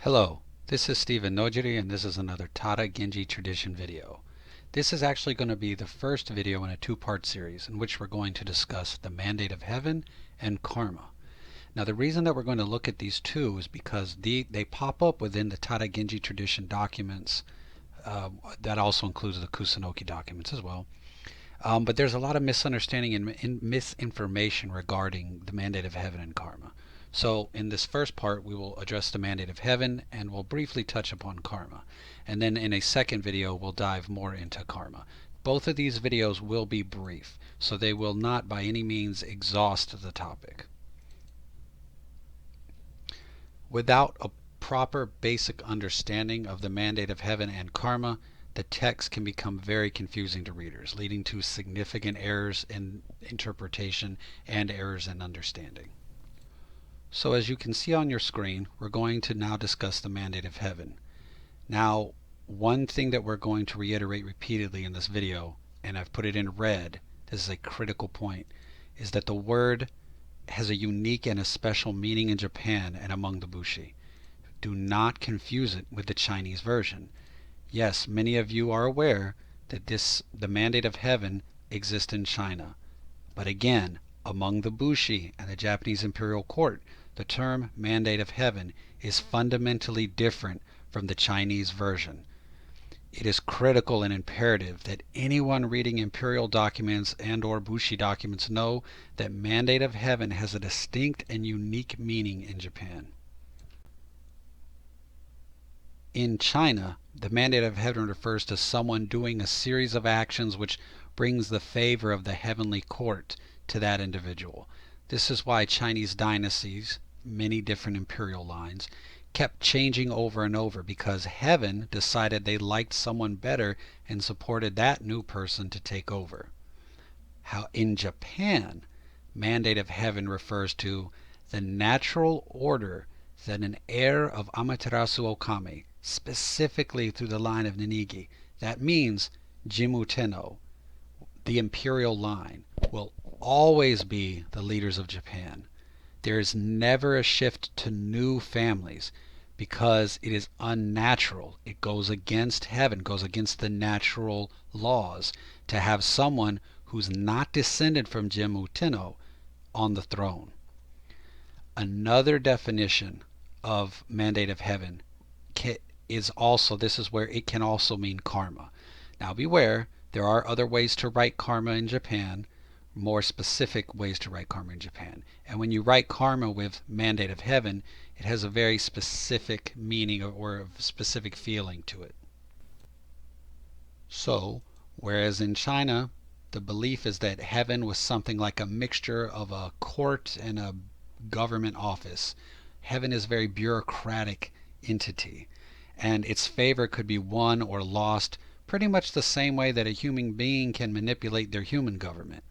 Hello, this is Stephen Nojiri and this is another Tada Genji tradition video. This is actually going to be the first video in a two-part series in which we're going to discuss the mandate of heaven and karma. Now the reason that we're going to look at these two is because they pop up within the Tada Genji tradition documents. That also includes the Kusunoki documents as well. But there's a lot of misunderstanding and misinformation regarding the mandate of heaven and karma. So in this first part, we will address the mandate of heaven and we'll briefly touch upon karma. And then in a second video, we'll dive more into karma. Both of these videos will be brief, so they will not by any means exhaust the topic. Without a proper basic understanding of the mandate of heaven and karma, the text can become very confusing to readers, leading to significant errors in interpretation and errors in understanding. So as you can see on your screen, we're going to now discuss the mandate of heaven. Now, one thing that we're going to reiterate repeatedly in this video, and I've put it in red, this is a critical point, is that the word has a unique and a special meaning in Japan and among the Bushi. Do not confuse it with the Chinese version. Yes, many of you are aware that the mandate of heaven exists in China. But again, among the Bushi and the Japanese imperial court, the term mandate of heaven is fundamentally different from the Chinese version. It is critical and imperative that anyone reading imperial documents and or Bushi documents know that mandate of heaven has a distinct and unique meaning in Japan. In China, the mandate of heaven refers to someone doing a series of actions which brings the favor of the heavenly court to that individual. This is why Chinese dynasties, many different imperial lines, kept changing over and over because heaven decided they liked someone better and supported that new person to take over. How in Japan, mandate of heaven refers to the natural order that an heir of Amaterasu Okami, specifically through the line of Ninigi, that means Jimmu Tenno, the imperial line, will always be the leaders of Japan. There is never a shift to new families because it is unnatural. It goes against heaven, goes against the natural laws to have someone who's not descended from Jimmu Tenno on the throne. Another definition of mandate of heaven is also, this is where it can also mean karma. Now beware, there are other ways to write karma in Japan, more specific ways to write karma in Japan. And when you write karma with mandate of heaven, it has a very specific meaning or a specific feeling to it. So, whereas in China, the belief is that heaven was something like a mixture of a court and a government office. Heaven is a very bureaucratic entity, and its favor could be won or lost pretty much the same way that a human being can manipulate their human government.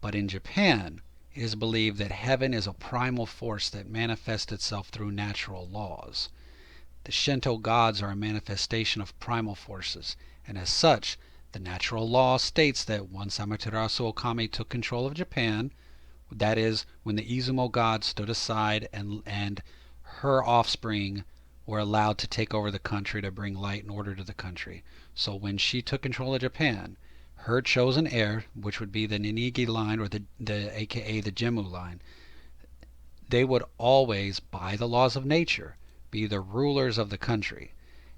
But in Japan, it is believed that heaven is a primal force that manifests itself through natural laws. The Shinto gods are a manifestation of primal forces, and as such, the natural law states that once Amaterasu Okami took control of Japan, that is, when the Izumo god stood aside and her offspring were allowed to take over the country to bring light and order to the country. So when she took control of Japan, her chosen heir, which would be the Ninigi line or the aka the Jimmu line, they would always, by the laws of nature, be the rulers of the country.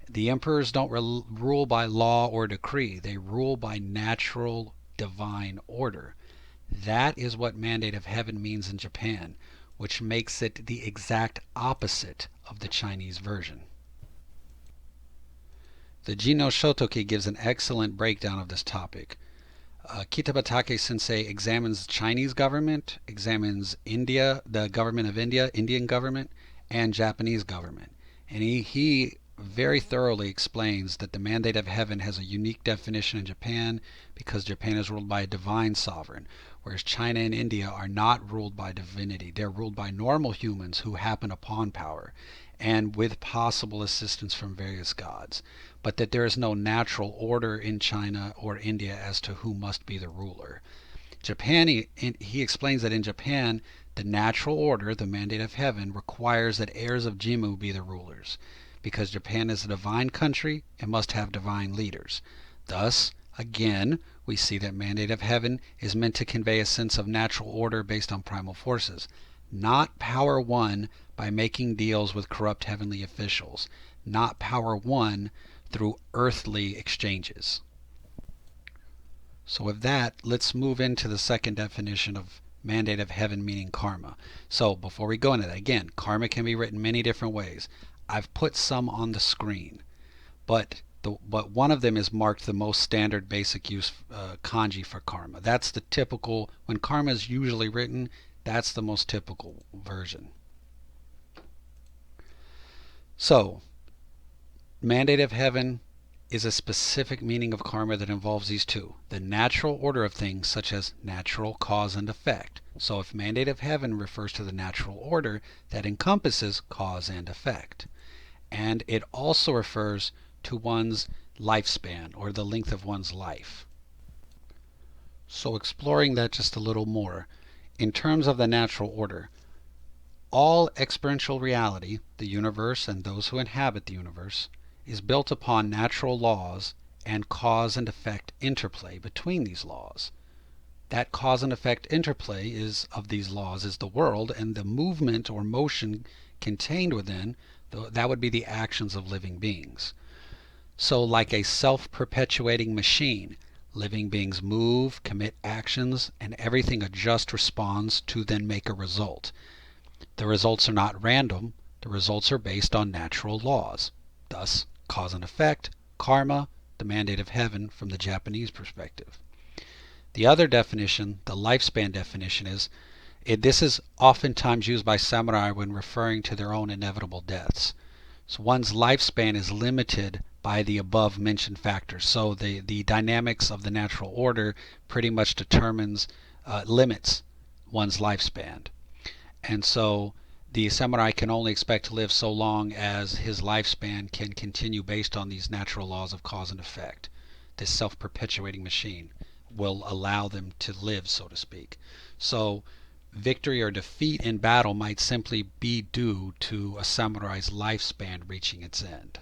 The emperors don't rule by law or decree. They rule by natural divine order. That is what mandate of heaven means in Japan, which makes it the exact opposite of the Chinese version. The Jinno Shotoki gives an excellent breakdown of this topic. Kitabatake Sensei examines the Chinese government, examines India, the government of India, Indian government, and Japanese government. And he very thoroughly explains that the mandate of heaven has a unique definition in Japan because Japan is ruled by a divine sovereign, whereas China and India are not ruled by divinity. They're ruled by normal humans who happen upon power and with possible assistance from various gods, but that there is no natural order in China or India as to who must be the ruler. Japan, he explains that in Japan, The natural order, the mandate of heaven, requires that heirs of Jimmu be the rulers. Because Japan is a divine country, it must have divine leaders. Thus, again, we see that mandate of heaven is meant to convey a sense of natural order based on primal forces, not power won by making deals with corrupt heavenly officials, not power won through earthly exchanges. So with that, let's move into the second definition of mandate of heaven, meaning karma. So before we go into that, again, karma can be written many different ways. I've put some on the screen, but one of them is marked the most standard basic use kanji for karma. That's the typical, when karma is usually written, that's the most typical version. So, mandate of heaven is a specific meaning of karma that involves these two: the natural order of things, such as natural cause and effect. So if mandate of heaven refers to the natural order, that encompasses cause and effect. And it also refers to one's lifespan, or the length of one's life. So exploring that just a little more, in terms of the natural order, all experiential reality, the universe and those who inhabit the universe, is built upon natural laws and cause and effect interplay between these laws. That cause and effect interplay of these laws is the world, and the movement or motion contained within, that would be the actions of living beings. So like a self-perpetuating machine, living beings move, commit actions, and everything adjusts, responds to then make a result. The results are not random, the results are based on natural laws. Thus, cause and effect, karma, the mandate of heaven from the Japanese perspective. The other definition, the lifespan definition, this is oftentimes used by samurai when referring to their own inevitable deaths. So one's lifespan is limited by the above mentioned factors. So the dynamics of the natural order pretty much limits one's lifespan. And so the samurai can only expect to live so long as his lifespan can continue based on these natural laws of cause and effect. This self-perpetuating machine will allow them to live, so to speak. So victory or defeat in battle might simply be due to a samurai's lifespan reaching its end.